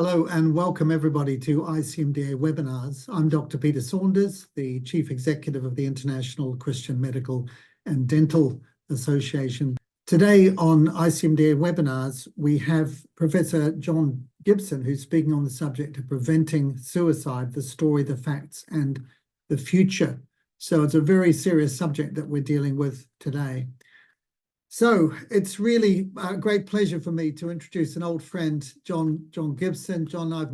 Hello and welcome everybody to ICMDA webinars. I'm Dr. Peter Saunders, the Chief Executive of the International Christian Medical and Dental Association. Today on ICMDA webinars, we have Professor John Gibson, who's speaking on the subject of preventing suicide, the story, the facts, and the future. So it's a very serious subject that we're dealing with today. So it's really a great pleasure for me to introduce an old friend, John Gibson. John and I have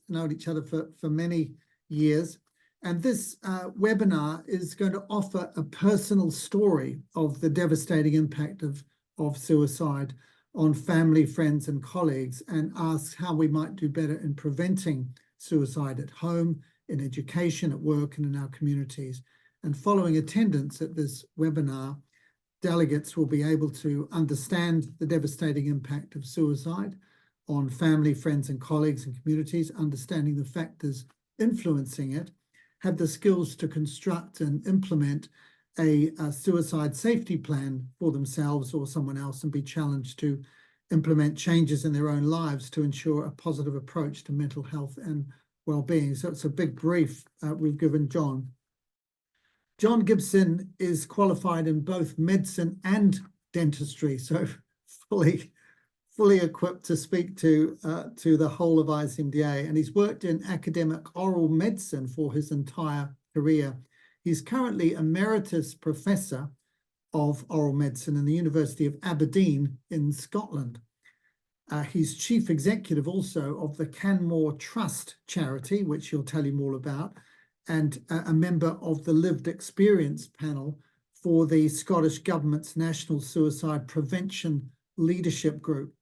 known each other for many years. And this webinar is going to offer a personal story of the devastating impact of suicide on family, friends, and colleagues, and asks how we might do better in preventing suicide at home, in education, at work, and in our communities. And following attendance at this webinar, delegates will be able to understand the devastating impact of suicide on family, friends, and colleagues and communities, understanding the factors influencing it, have the skills to construct and implement a suicide safety plan for themselves or someone else, and be challenged to implement changes in their own lives to ensure a positive approach to mental health and well-being. So it's a big brief we've given John. John Gibson is qualified in both medicine and dentistry, so fully equipped to speak to the whole of ICMDA, and he's worked in academic oral medicine for his entire career. He's currently Emeritus Professor of Oral Medicine in the University of Aberdeen in Scotland. He's Chief Executive also of the Canmore Trust charity, which he'll tell you more about, and a member of the Lived Experience panel for the Scottish Government's National Suicide Prevention Leadership Group.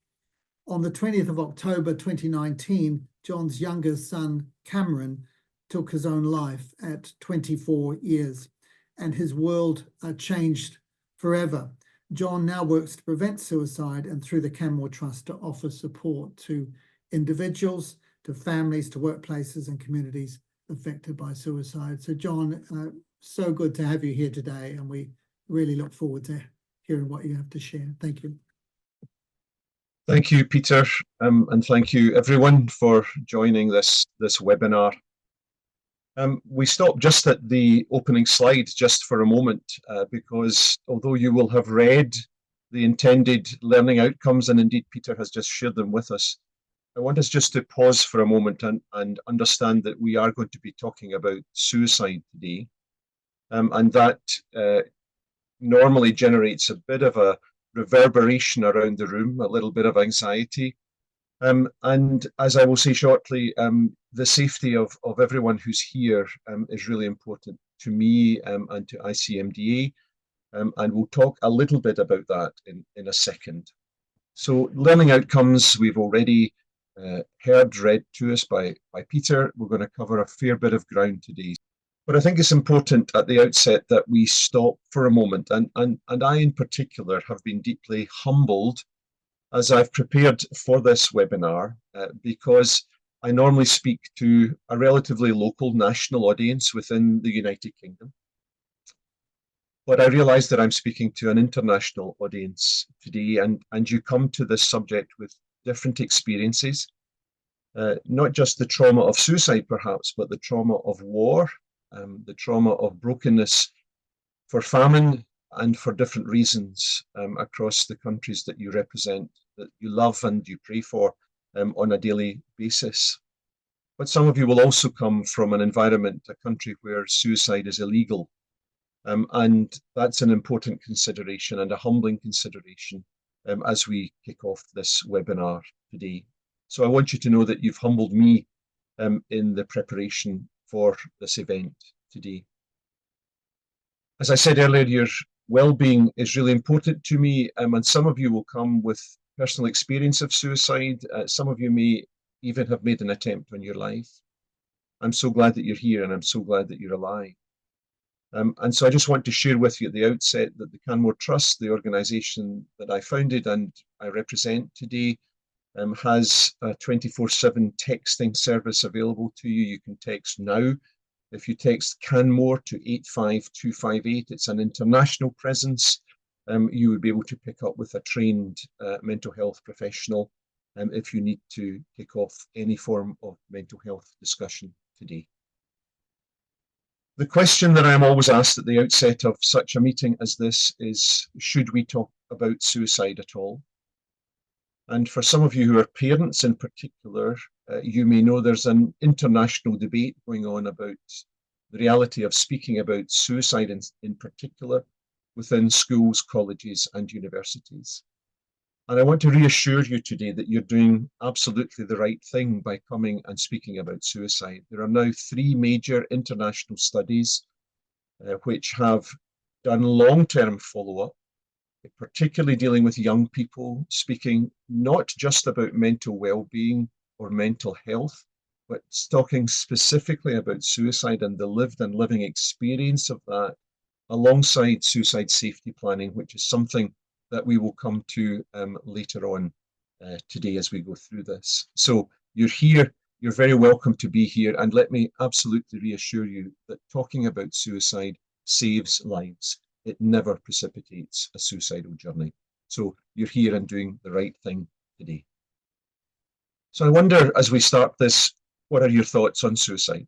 On the 20th of October 2019, John's younger son, Cameron, took his own life at 24 years, and his world changed forever. John now works to prevent suicide, and through the Canmore Trust to offer support to individuals, to families, to workplaces and communities affected by suicide. So John, so good to have you here today, and we really look forward to hearing what you have to share. Thank you. Thank you, Peter, and thank you everyone for joining this webinar. We stopped just at the opening slide just for a moment because although you will have read the intended learning outcomes, and indeed Peter has just shared them with us, I want us just to pause for a moment and understand that we are going to be talking about suicide today, and that normally generates a bit of a reverberation around the room, a little bit of anxiety. And as I will say shortly, the safety of everyone who's here is really important to me and to ICMDA, and we'll talk a little bit about that in a second. So learning outcomes, we've already heard read to us by Peter. We're going to cover a fair bit of ground today. But I think it's important at the outset that we stop for a moment, and I in particular have been deeply humbled as I've prepared for this webinar because I normally speak to a relatively local national audience within the United Kingdom. But I realise that I'm speaking to an international audience today, and you come to this subject with different experiences, not just the trauma of suicide perhaps, but the trauma of war, the trauma of brokenness for famine and for different reasons across the countries that you represent, that you love and you pray for on a daily basis. But some of you will also come from an environment, a country where suicide is illegal. And that's an important consideration and a humbling consideration as we kick off this webinar today. So I want you to know that you've humbled me in the preparation for this event today. As I said earlier, your well-being is really important to me, and some of you will come with personal experience of suicide. Some of you may even have made an attempt on your life. I'm so glad that you're here, and I'm so glad that you're alive. And so I just want to share with you at the outset that the Canmore Trust, the organisation that I founded and I represent today, has a 24/7 texting service available to you. You can text now. If you text Canmore to 85258, it's an international presence. You would be able to pick up with a trained mental health professional if you need to kick off any form of mental health discussion today. The question that I am always asked at the outset of such a meeting as this is, should we talk about suicide at all? And for some of you who are parents in particular, you may know there's an international debate going on about the reality of speaking about suicide in particular within schools, colleges, and universities. And I want to reassure you today that you're doing absolutely the right thing by coming and speaking about suicide. There are now 3 major international studies which have done long-term follow-up, particularly dealing with young people, speaking not just about mental well-being or mental health, but talking specifically about suicide and the lived and living experience of that, alongside suicide safety planning, which is something that we will come to later on today as we go through this. So you're here, you're very welcome to be here, and let me absolutely reassure you that talking about suicide saves lives. It never precipitates a suicidal journey. So you're here and doing the right thing today. So I wonder, as we start this, what are your thoughts on suicide?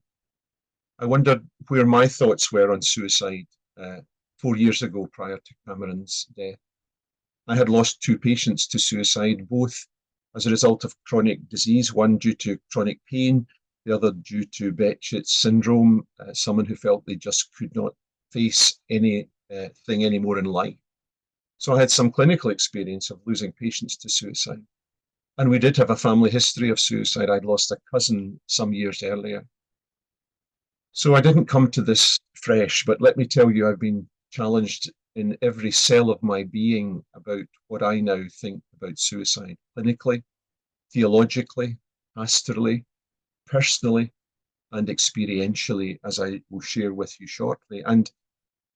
I wondered where my thoughts were on suicide 4 years ago prior to Cameron's death. I had lost 2 patients to suicide, both as a result of chronic disease, one due to chronic pain, the other due to Behçet's syndrome, someone who felt they just could not face anything anymore in life. So I had some clinical experience of losing patients to suicide. And we did have a family history of suicide. I'd lost a cousin some years earlier. So I didn't come to this fresh, but let me tell you, I've been challenged in every cell of my being about what I now think about suicide, clinically, theologically, pastorally, personally, and experientially, as I will share with you shortly. And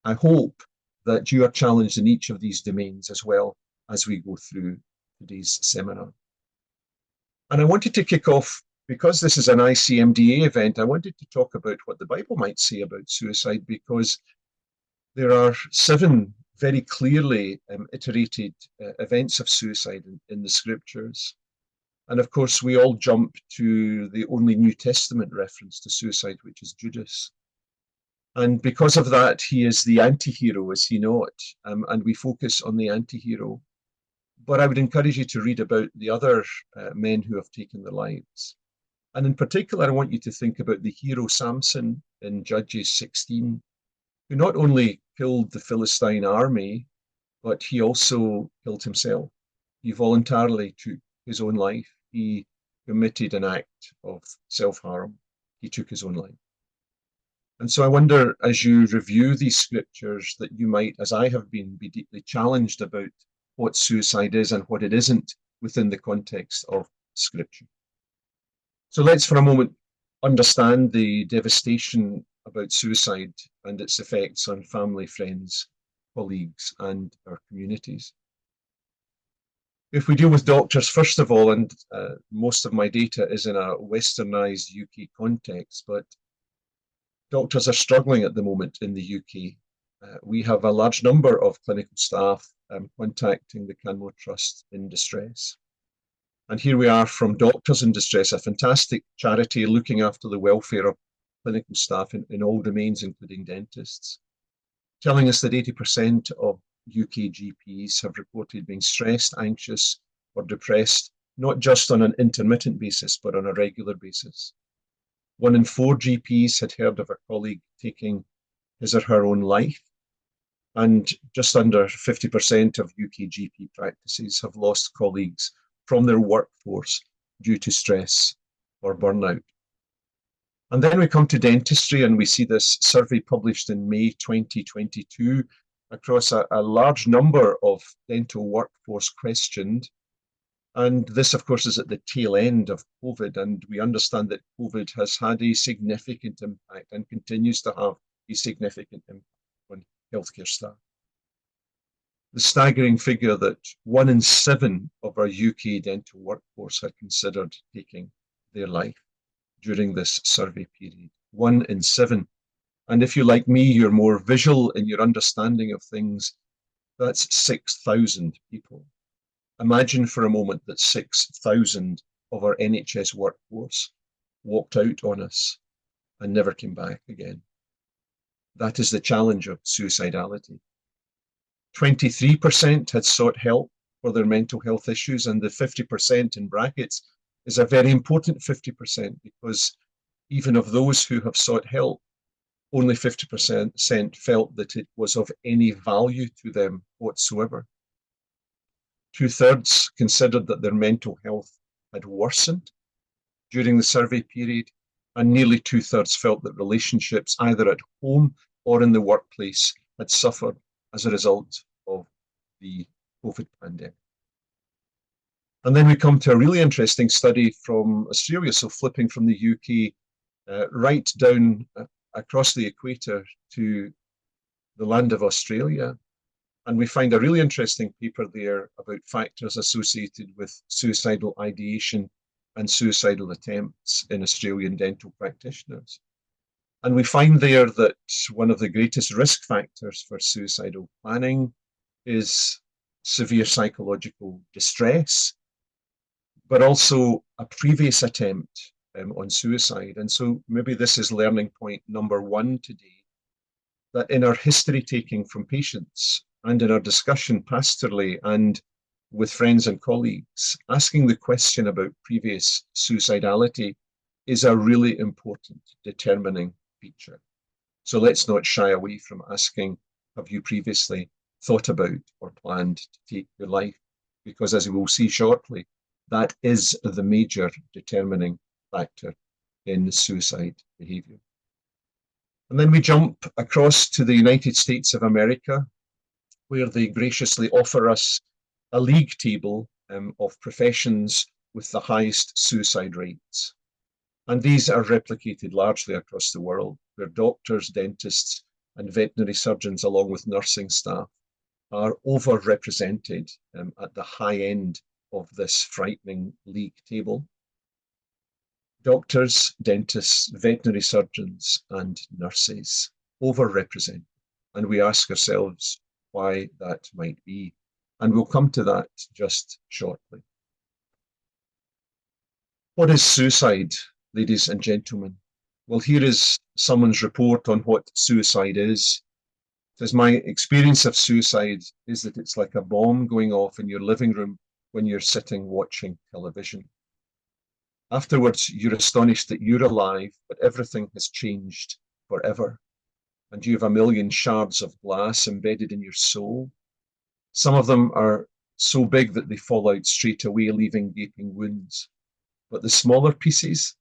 I hope that you are challenged in each of these domains as well as we go through today's seminar. And I wanted to kick off, because this is an ICMDA event, I wanted to talk about what the Bible might say about suicide, because there are 7 very clearly iterated events of suicide in the scriptures. And of course, we all jump to the only New Testament reference to suicide, which is Judas. And because of that, he is the anti-hero, is he not? And we focus on the anti-hero. But I would encourage you to read about the other men who have taken their lives. And in particular, I want you to think about the hero Samson in Judges 16, who not only killed the Philistine army, but he also killed himself. He voluntarily took his own life. He committed an act of self-harm. He took his own life. And so I wonder, as you review these scriptures, that you might, as I have been, be deeply challenged about what suicide is and what it isn't within the context of scripture. So let's for a moment understand the devastation about suicide and its effects on family, friends, colleagues, and our communities. If we deal with doctors, first of all, and most of my data is in a westernized UK context, but doctors are struggling at the moment in the UK. We have a large number of clinical staff contacting the Canmore Trust in distress. And here we are from Doctors in Distress, a fantastic charity looking after the welfare of clinical staff in all domains, including dentists, telling us that 80% of UK GPs have reported being stressed, anxious, or depressed, not just on an intermittent basis, but on a regular basis. 1 in 4 GPs had heard of a colleague taking his or her own life, and just under 50% of UK GP practices have lost colleagues from their workforce due to stress or burnout. And then we come to dentistry, and we see this survey published in May 2022 across a large number of dental workforce questioned. And this, of course, is at the tail end of COVID, and we understand that COVID has had a significant impact and continues to have a significant impact on healthcare staff. The staggering figure that 1 in 7 of our UK dental workforce had considered taking their life during this survey period. 1 in 7. And if you're like me, you're more visual in your understanding of things, that's 6,000 people. Imagine for a moment that 6,000 of our NHS workforce walked out on us and never came back again. That is the challenge of suicidality. 23% had sought help for their mental health issues, and the 50% in brackets is a very important 50%, because even of those who have sought help, only 50% felt that it was of any value to them whatsoever. 2/3 considered that their mental health had worsened during the survey period, and nearly 2/3 felt that relationships either at home or in the workplace had suffered as a result of the COVID pandemic. And then we come to a really interesting study from Australia, so flipping from the UK right down across the equator to the land of Australia. And we find a really interesting paper there about factors associated with suicidal ideation and suicidal attempts in Australian dental practitioners. And we find there that one of the greatest risk factors for suicidal planning is severe psychological distress, but also a previous attempt on suicide. And so maybe this is learning point number one today, that in our history taking from patients and in our discussion pastorally and with friends and colleagues, asking the question about previous suicidality is a really important determining feature. So let's not shy away from asking, have you previously thought about or planned to take your life? Because as we will see shortly, that is the major determining factor in suicide behavior. And then we jump across to the United States of America, where they graciously offer us a league table of professions with the highest suicide rates. And these are replicated largely across the world, where doctors, dentists, and veterinary surgeons, along with nursing staff, are overrepresented at the high end of this frightening league table. Doctors, dentists, veterinary surgeons, and nurses overrepresented. And we ask ourselves why that might be. And we'll come to that just shortly. What is suicide, ladies and gentlemen? Well, here is someone's report on what suicide is. It says, my experience of suicide is that it's like a bomb going off in your living room when you're sitting watching television. Afterwards, you're astonished that you're alive, but everything has changed forever. And you have a million shards of glass embedded in your soul. Some of them are so big that they fall out straight away, leaving gaping wounds. But the smaller pieces,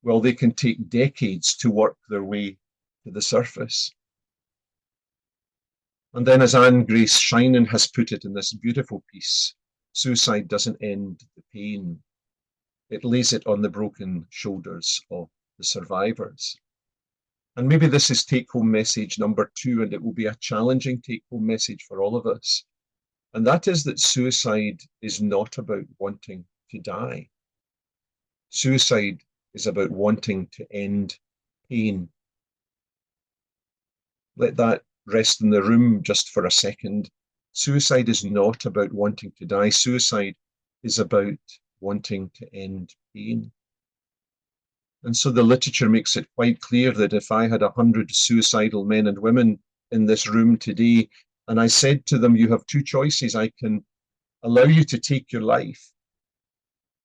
well, they can take decades to work their way to the surface. And then, as Anne Grace Shinen has put it in this beautiful piece, suicide doesn't end the pain. It lays it on the broken shoulders of the survivors. And maybe this is take-home message number 2, and it will be a challenging take-home message for all of us. And that is that suicide is not about wanting to die. Suicide is about wanting to end pain. Let that rest in the room just for a second. Suicide is not about wanting to die. Suicide is about wanting to end pain. And so the literature makes it quite clear that if I had 100 suicidal men and women in this room today, and I said to them, you have two choices. I can allow you to take your life,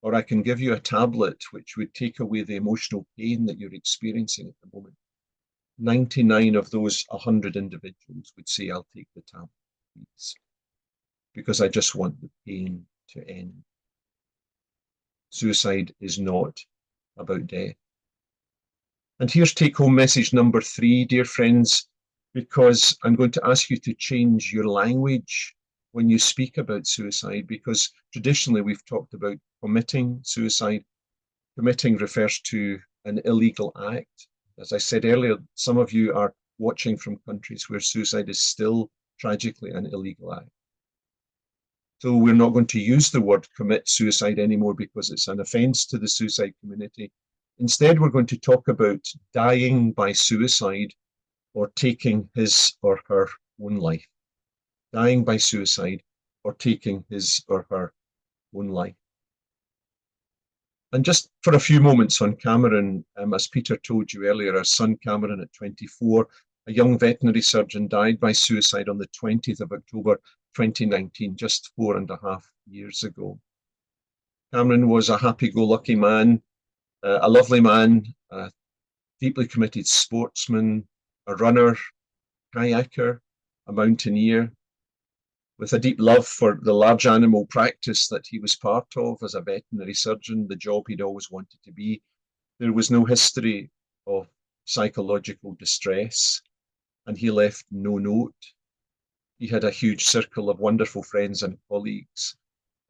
or I can give you a tablet which would take away the emotional pain that you're experiencing at the moment. 99 of those 100 individuals would say, I'll take the tablet, please, because I just want the pain to end. Suicide is not about death. And here's take-home message number 3, dear friends, because I'm going to ask you to change your language when you speak about suicide, because traditionally we've talked about committing suicide. Committing refers to an illegal act. As I said earlier, some of you are watching from countries where suicide is still tragically an illegal act. So we're not going to use the word commit suicide anymore because it's an offence to the suicide community. Instead, we're going to talk about dying by suicide or taking his or her own life. Dying by suicide or taking his or her own life. And just for a few moments on Cameron, as Peter told you earlier, our son Cameron at 24, a young veterinary surgeon, died by suicide on the 20th of October 2019, just 4.5 years ago. Cameron was a happy-go-lucky man, a lovely man, a deeply committed sportsman, a runner, kayaker, a mountaineer, with a deep love for the large animal practice that he was part of as a veterinary surgeon, the job he'd always wanted to be. There was no history of psychological distress, and he left no note. He had a huge circle of wonderful friends and colleagues,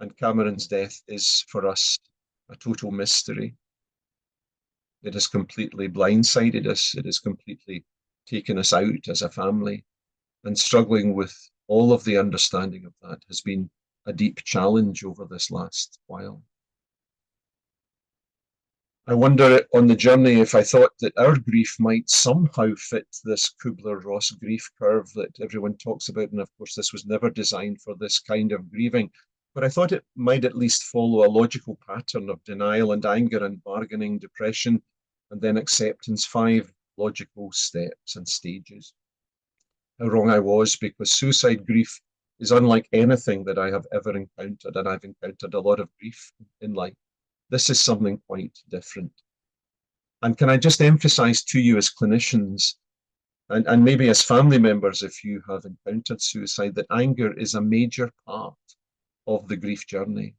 and Cameron's death is, for us, a total mystery. It has completely blindsided us. It has completely taken us out as a family, and struggling with all of the understanding of that has been a deep challenge over this last while. I wonder on the journey if I thought that our grief might somehow fit this Kubler-Ross grief curve that everyone talks about. And of course, this was never designed for this kind of grieving, but I thought it might at least follow a logical pattern of denial and anger and bargaining, depression, and then acceptance, 5 logical steps and stages. How wrong I was, because suicide grief is unlike anything that I have ever encountered, and I've encountered a lot of grief in life. This is something quite different. And can I just emphasize to you as clinicians, and maybe as family members if you have encountered suicide, that anger is a major part of the grief journey.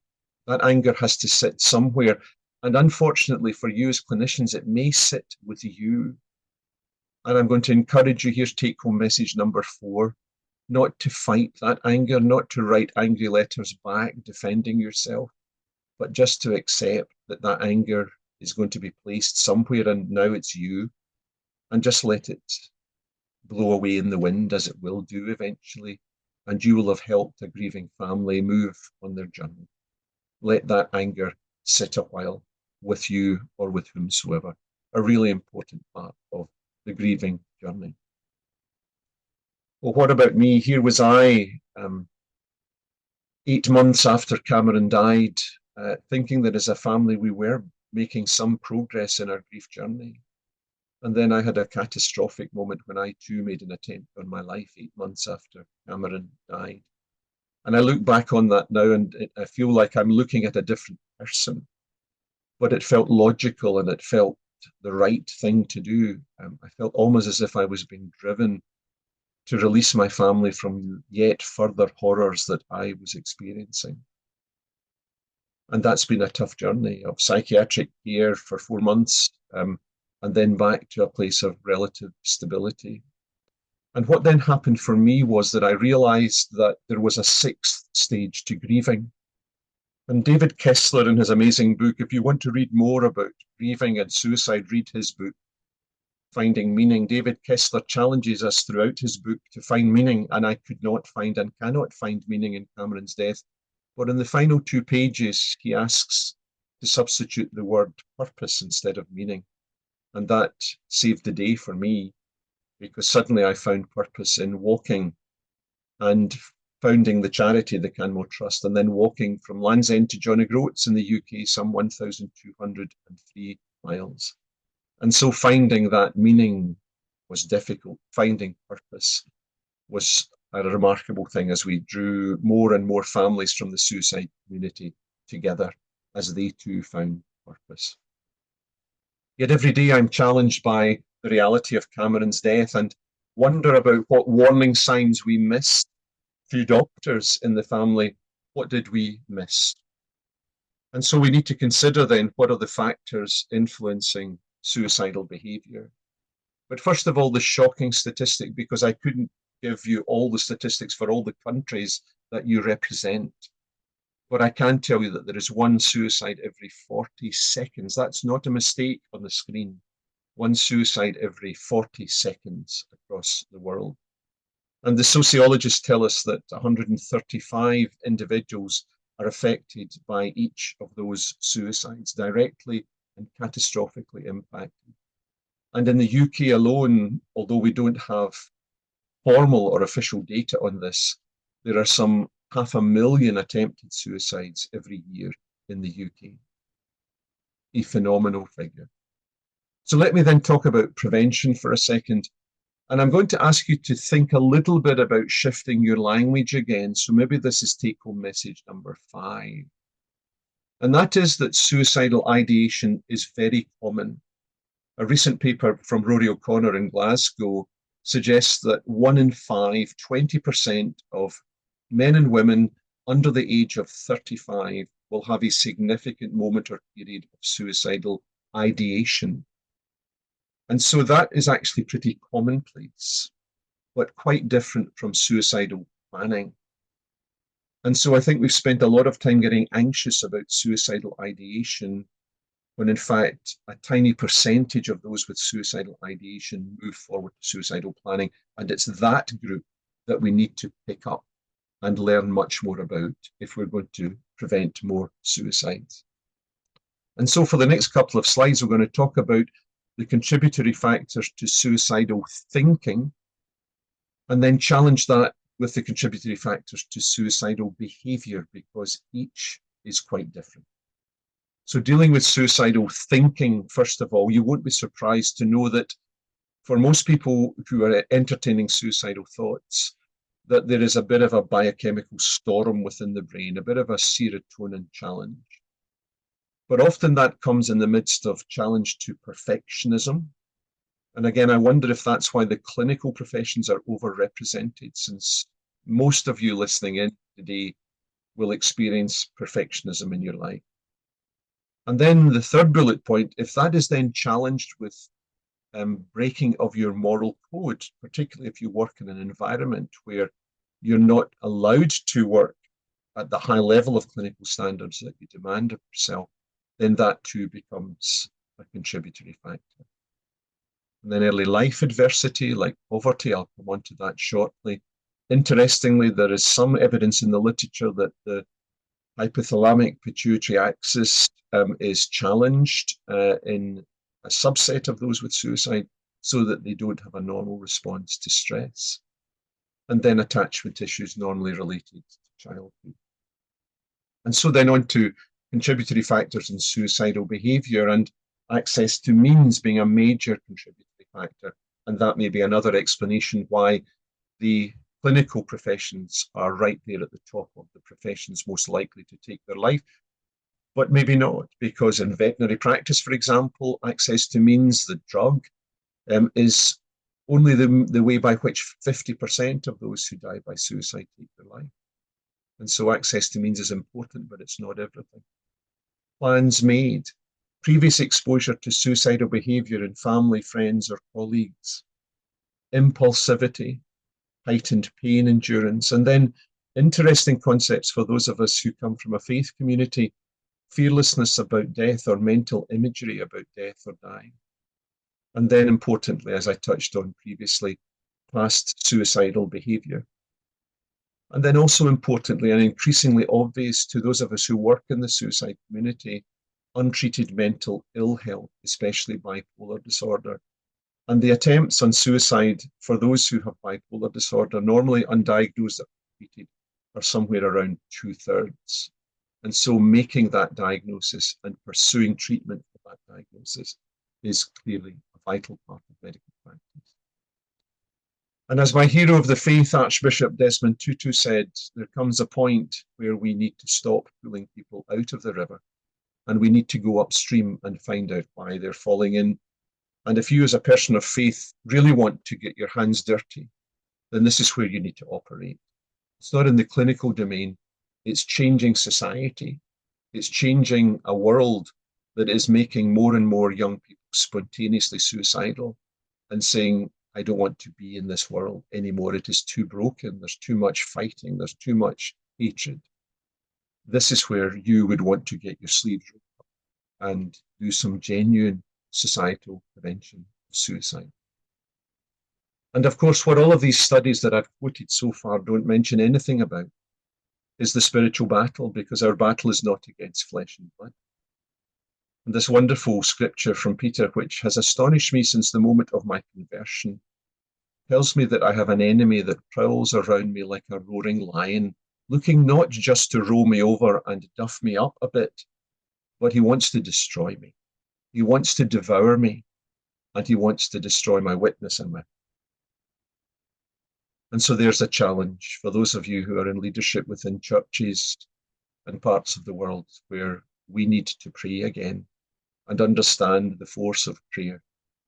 That anger has to sit somewhere, and unfortunately for you as clinicians, it may sit with you. And I'm going to encourage you, here's take-home message number 4, not to fight that anger, not to write angry letters back defending yourself, but just to accept that that anger is going to be placed somewhere, and now it's you, and just let it blow away in the wind, as it will do eventually, and you will have helped a grieving family move on their journey. Let that anger sit a while with you or with whomsoever, a really important part of the grieving journey. Well, what about me? Here was I, 8 months after Cameron died, thinking that as a family we were making some progress in our grief journey. And then I had a catastrophic moment when I too made an attempt on my life 8 months after Cameron died. And I look back on that now and I feel like I'm looking at a different person, but it felt logical and it felt the right thing to do. I felt almost as if I was being driven to release my family from yet further horrors that I was experiencing. And that's been a tough journey of psychiatric care for 4 months, and then back to a place of relative stability. And what then happened for me was that I realized that there was a 6th stage to grieving. And David Kessler, in his amazing book, if you want to read more about grieving and suicide, read his book, Finding Meaning. David Kessler challenges us throughout his book to find meaning, and I could not find and cannot find meaning in Cameron's death. But in the final 2 pages, he asks to substitute the word purpose instead of meaning. And that saved the day for me, because suddenly I found purpose in walking and founding the charity, the Canmore Trust, and then walking from Land's End to John O'Groats in the UK, some 1,203 miles. And so finding that meaning was difficult. Finding purpose was a remarkable thing as we drew more and more families from the suicide community together as they too found purpose. Yet every day I'm challenged by the reality of Cameron's death and wonder about what warning signs we missed. Few doctors in the family, what did we miss? And so we need to consider then what are the factors influencing suicidal behavior. But first of all, the shocking statistic, because I couldn't give you all the statistics for all the countries that you represent. But I can tell you that there is 1 suicide every 40 seconds. That's not a mistake on the screen. 1 suicide every 40 seconds across the world. And the sociologists tell us that 135 individuals are affected by each of those suicides, directly and catastrophically impacted. And in the UK alone, although we don't have formal or official data on this, there are some 500,000 attempted suicides every year in the UK. A phenomenal figure. So let me then talk about prevention for a second. And I'm going to ask you to think a little bit about shifting your language again. So maybe this is take-home message number 5. And that is that suicidal ideation is very common. A recent paper from Rory O'Connor in Glasgow suggests that 1 in 5, 20% of men and women under the age of 35 will have a significant moment or period of suicidal ideation. And so that is actually pretty commonplace, but quite different from suicidal planning. And so I think we've spent a lot of time getting anxious about suicidal ideation, when in fact a tiny percentage of those with suicidal ideation move forward to suicidal planning. And it's that group that we need to pick up and learn much more about if we're going to prevent more suicides. And so for the next couple of slides, we're going to talk about the contributory factors to suicidal thinking, and then challenge that with the contributory factors to suicidal behavior, because each is quite different. So dealing with suicidal thinking, first of all, you won't be surprised to know that for most people who are entertaining suicidal thoughts, that there is a bit of a biochemical storm within the brain, a bit of a serotonin challenge. But often that comes in the midst of challenge to perfectionism. And again, I wonder if that's why the clinical professions are overrepresented, since most of you listening in today will experience perfectionism in your life. And then the third bullet point, if that is then challenged with breaking of your moral code, particularly if you work in an environment where you're not allowed to work at the high level of clinical standards that you demand of yourself, then that too becomes a contributory factor. And then early life adversity, like poverty, I'll come on to that shortly. Interestingly, there is some evidence in the literature that the hypothalamic pituitary axis is challenged in a subset of those with suicide, so that they don't have a normal response to stress. And then attachment issues normally related to childhood. And so then on to contributory factors in suicidal behavior, and access to means being a major contributory factor. And that may be another explanation why the clinical professions are right there at the top of the professions most likely to take their life. But maybe not, because in veterinary practice, for example, access to means, the drug, is only the way by which 50% of those who die by suicide take their life. And so access to means is important, but it's not everything. Plans made, previous exposure to suicidal behavior in family, friends, or colleagues, impulsivity, heightened pain endurance, and then interesting concepts for those of us who come from a faith community, fearlessness about death or mental imagery about death or dying. And then importantly, as I touched on previously, past suicidal behavior. And then also importantly, and increasingly obvious to those of us who work in the suicide community, untreated mental ill health, especially bipolar disorder. And the attempts on suicide for those who have bipolar disorder, normally undiagnosed or treated, are somewhere around 2/3. And so making that diagnosis and pursuing treatment for that diagnosis is clearly a vital part of medical practice. And as my hero of the faith, Archbishop Desmond Tutu, said, there comes a point where we need to stop pulling people out of the river, and we need to go upstream and find out why they're falling in. And if you as a person of faith really want to get your hands dirty, then this is where you need to operate. It's not in the clinical domain. It's changing society. It's changing a world that is making more and more young people spontaneously suicidal and saying, I don't want to be in this world anymore. It is too broken. There's too much fighting. There's too much hatred. This is where you would want to get your sleeves rolled up and do some genuine societal prevention of suicide. And of course, what all of these studies that I've quoted so far don't mention anything about is the spiritual battle, because our battle is not against flesh and blood. And this wonderful scripture from Peter, which has astonished me since the moment of my conversion, tells me that I have an enemy that prowls around me like a roaring lion, looking not just to roll me over and duff me up a bit, but he wants to destroy me. He wants to devour me, and he wants to destroy my witness in me. And so there's a challenge for those of you who are in leadership within churches and parts of the world where we need to pray again and understand the force of prayer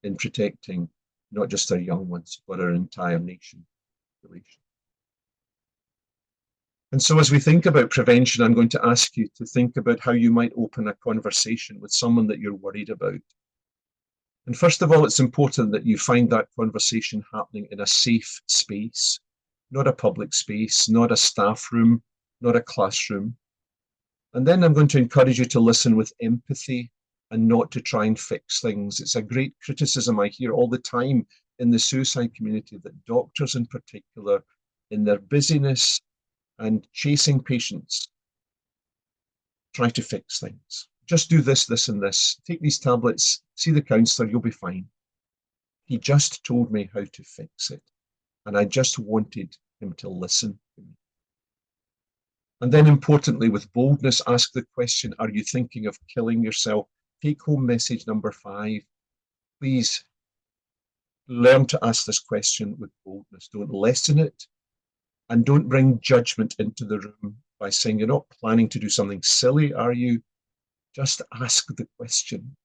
in protecting not just our young ones, but our entire nation. And so as we think about prevention, I'm going to ask you to think about how you might open a conversation with someone that you're worried about. And first of all, it's important that you find that conversation happening in a safe space, not a public space, not a staff room, not a classroom. And then I'm going to encourage you to listen with empathy and not to try and fix things. It's a great criticism I hear all the time in the suicide community that doctors in particular, in their busyness and chasing patients, try to fix things. Just do this, this, and this. Take these tablets, see the counsellor, you'll be fine. He just told me how to fix it, and I just wanted him to listen to me. And then importantly, with boldness, ask the question, are you thinking of killing yourself? Take home message number 5. Please learn to ask this question with boldness. Don't lessen it, and don't bring judgment into the room by saying you're not planning to do something silly, are you? Just ask the question,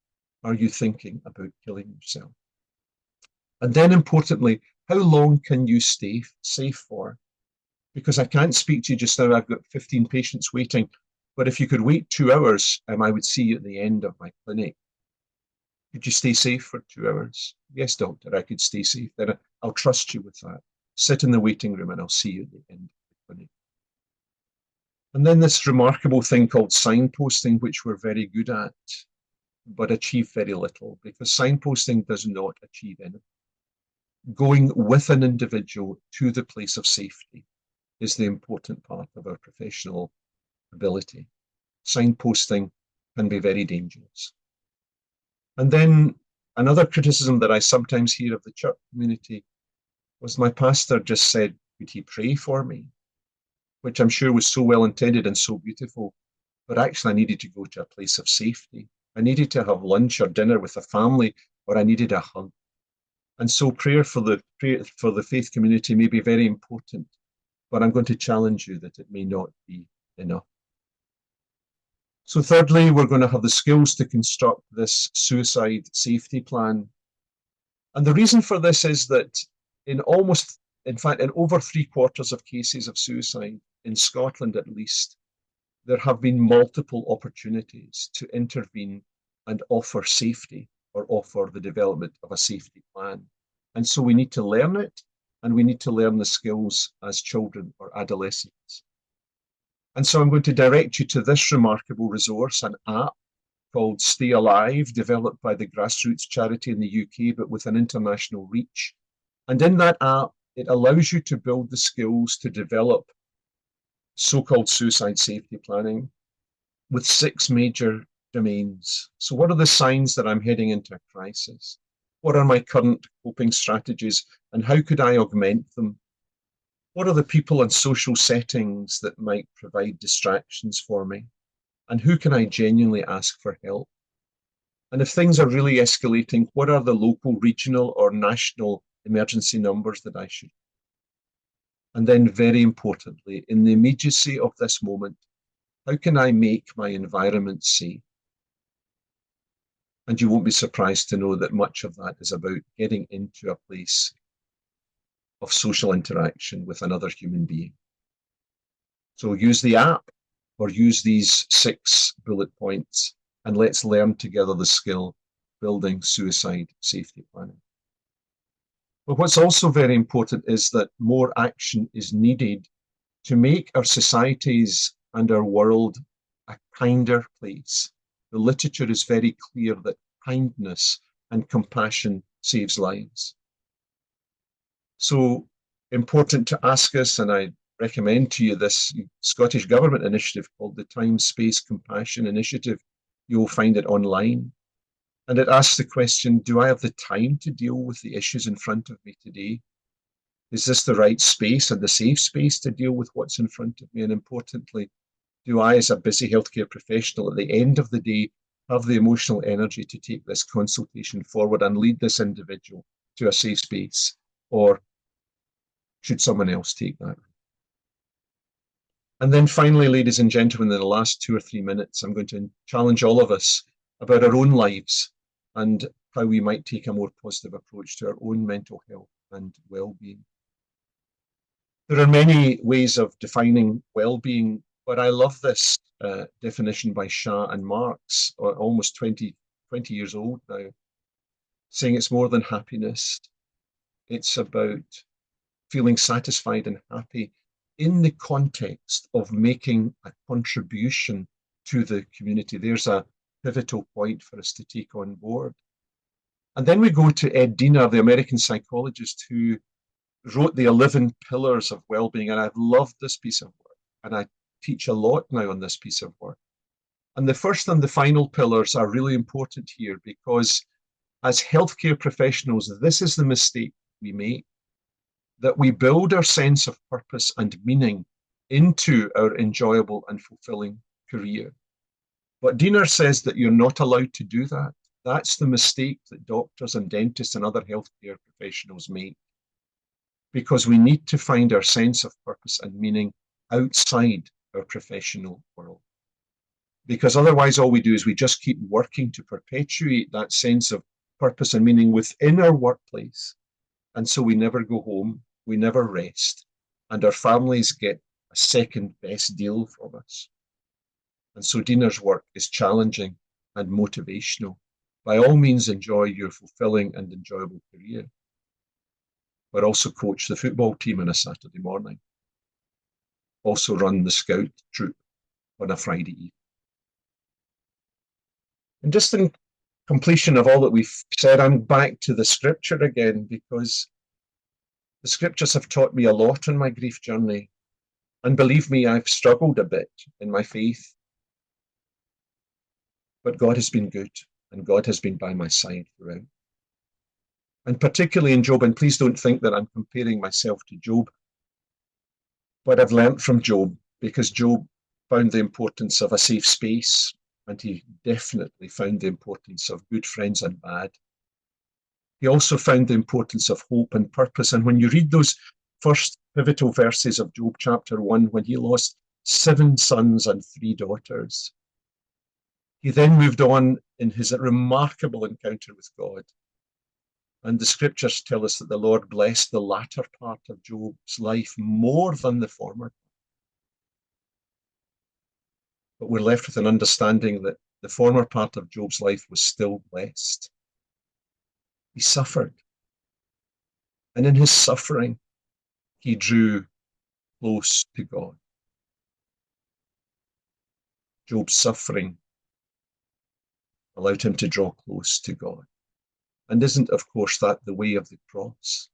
are you thinking about killing yourself? And then importantly, how long can you stay safe for? Because I can't speak to you just now, I've got 15 patients waiting, but if you could wait 2 hours, I would see you at the end of my clinic. Could you stay safe for 2 hours? Yes, doctor, I could stay safe. Then I'll trust you with that. Sit in the waiting room and I'll see you at the end of the clinic. And then this remarkable thing called signposting, which we're very good at, but achieve very little, because signposting does not achieve anything. Going with an individual to the place of safety is the important part of our professional ability. Signposting can be very dangerous. And then another criticism that I sometimes hear of the church community was my pastor just said, could he pray for me? Which I'm sure was so well intended and so beautiful, but actually I needed to go to a place of safety. I needed to have lunch or dinner with a family, or I needed a hug. And so prayer for the faith community may be very important, but I'm going to challenge you that it may not be enough. So thirdly, we're going to have the skills to construct this suicide safety plan. And the reason for this is that in over 3/4 of cases of suicide, in Scotland at least, there have been multiple opportunities to intervene and offer safety or offer the development of a safety plan. And so we need to learn it, and we need to learn the skills as children or adolescents. And so I'm going to direct you to this remarkable resource, an app called Stay Alive, developed by the grassroots charity in the UK, but with an international reach. And in that app, it allows you to build the skills to develop so-called suicide safety planning with 6 major domains. So what are the signs that I'm heading into a crisis? What are my current coping strategies, and how could I augment them? What are the people and social settings that might provide distractions for me? And who can I genuinely ask for help? And if things are really escalating, what are the local, regional, or national emergency numbers that I should? And then very importantly, in the immediacy of this moment, how can I make my environment safe? And you won't be surprised to know that much of that is about getting into a place of social interaction with another human being. So use the app or use these 6 bullet points, and let's learn together the skill building suicide safety planning. But what's also very important is that more action is needed to make our societies and our world a kinder place. The literature is very clear that kindness and compassion saves lives. So important to ask us, and I recommend to you this Scottish Government initiative called the Time, Space, Compassion Initiative. You'll find it online. And it asks the question, do I have the time to deal with the issues in front of me today? Is this the right space and the safe space to deal with what's in front of me? And importantly, do I, as a busy healthcare professional, at the end of the day, have the emotional energy to take this consultation forward and lead this individual to a safe space? Or should someone else take that? And then finally, ladies and gentlemen, in the last 2 or 3 minutes, I'm going to challenge all of us about our own lives and how we might take a more positive approach to our own mental health and well-being. There are many ways of defining well-being, but I love this definition by Shaw and Marx, almost 20 years old now, saying it's more than happiness. It's about feeling satisfied and happy in the context of making a contribution to the community. There's a pivotal point for us to take on board. And then we go to Ed Diener, the American psychologist who wrote the 11 pillars of well-being. And I've loved this piece of work. And I teach a lot now on this piece of work. And the first and the final pillars are really important here because as healthcare professionals, this is the mistake we make, that we build our sense of purpose and meaning into our enjoyable and fulfilling career. But Diener says that you're not allowed to do that. That's the mistake that doctors and dentists and other healthcare professionals make, because we need to find our sense of purpose and meaning outside our professional world. Because otherwise, all we do is we just keep working to perpetuate that sense of purpose and meaning within our workplace. And so we never go home, we never rest, and our families get a second best deal from us. And so Diener's work is challenging and motivational. By all means, enjoy your fulfilling and enjoyable career, but also coach the football team on a Saturday morning. Also run the scout troop on a Friday evening. And just in completion of all that we've said, I'm back to the scripture again, because the scriptures have taught me a lot on my grief journey. And believe me, I've struggled a bit in my faith. But God has been good, and God has been by my side throughout. And particularly in Job, and please don't think that I'm comparing myself to Job, but I've learnt from Job, because Job found the importance of a safe space, and he definitely found the importance of good friends and bad. He also found the importance of hope and purpose. And when you read those first pivotal verses of Job chapter 1, when he lost 7 sons and 3 daughters, he then moved on in his remarkable encounter with God. And the scriptures tell us that the Lord blessed the latter part of Job's life more than the former. But we're left with an understanding that the former part of Job's life was still blessed. He suffered. And in his suffering, he drew close to God. Job's suffering allowed him to draw close to God. And isn't, of course, that the way of the cross?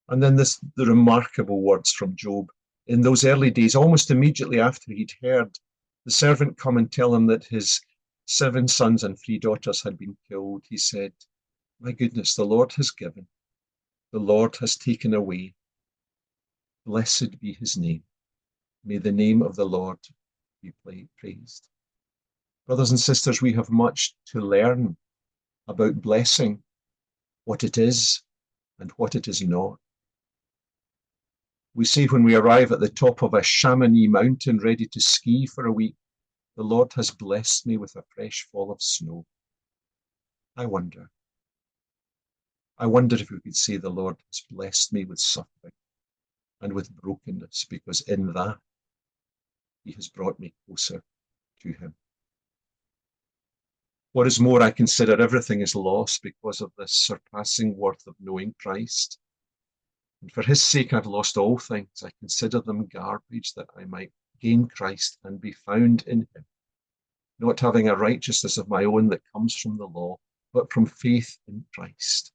And then the remarkable words from Job. In those early days, almost immediately after he'd heard the servant come and tell him that his 7 sons and 3 daughters had been killed, he said, "My goodness, the Lord has given, the Lord has taken away. Blessed be his name. May the name of the Lord be praised." Brothers and sisters, we have much to learn about blessing, what it is and what it is not. We say when we arrive at the top of a Chamonix mountain ready to ski for a week, "The Lord has blessed me with a fresh fall of snow." I wonder if we could say the Lord has blessed me with suffering and with brokenness, because in that he has brought me closer to him. What is more, I consider everything is lost because of this surpassing worth of knowing Christ. And for his sake, I've lost all things. I consider them garbage, that I might gain Christ and be found in him, not having a righteousness of my own that comes from the law, but from faith in Christ.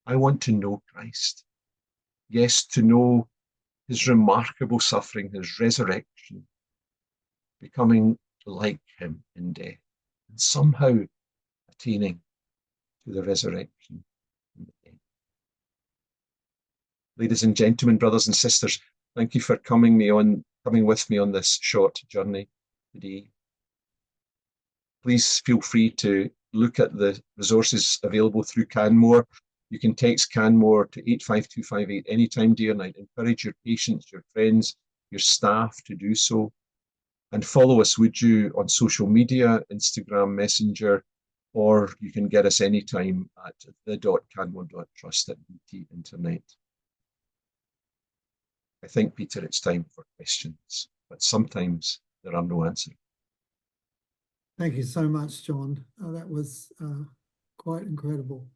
I want to know Christ. Yes, to know his remarkable suffering, his resurrection, becoming like him in death, and somehow attaining to the resurrection in the dead. Ladies and gentlemen, brothers and sisters, thank you for coming with me on this short journey today. Please feel free to look at the resources available through Canmore. You can text Canmore to 85258 anytime, day or night. Encourage your patients, your friends, your staff to do so. And follow us, would you, on social media, Instagram, Messenger, or you can get us anytime at the.canmore.trust at BT Internet. I think, Peter, it's time for questions, but sometimes there are no answers. Thank you so much, John. That was quite incredible.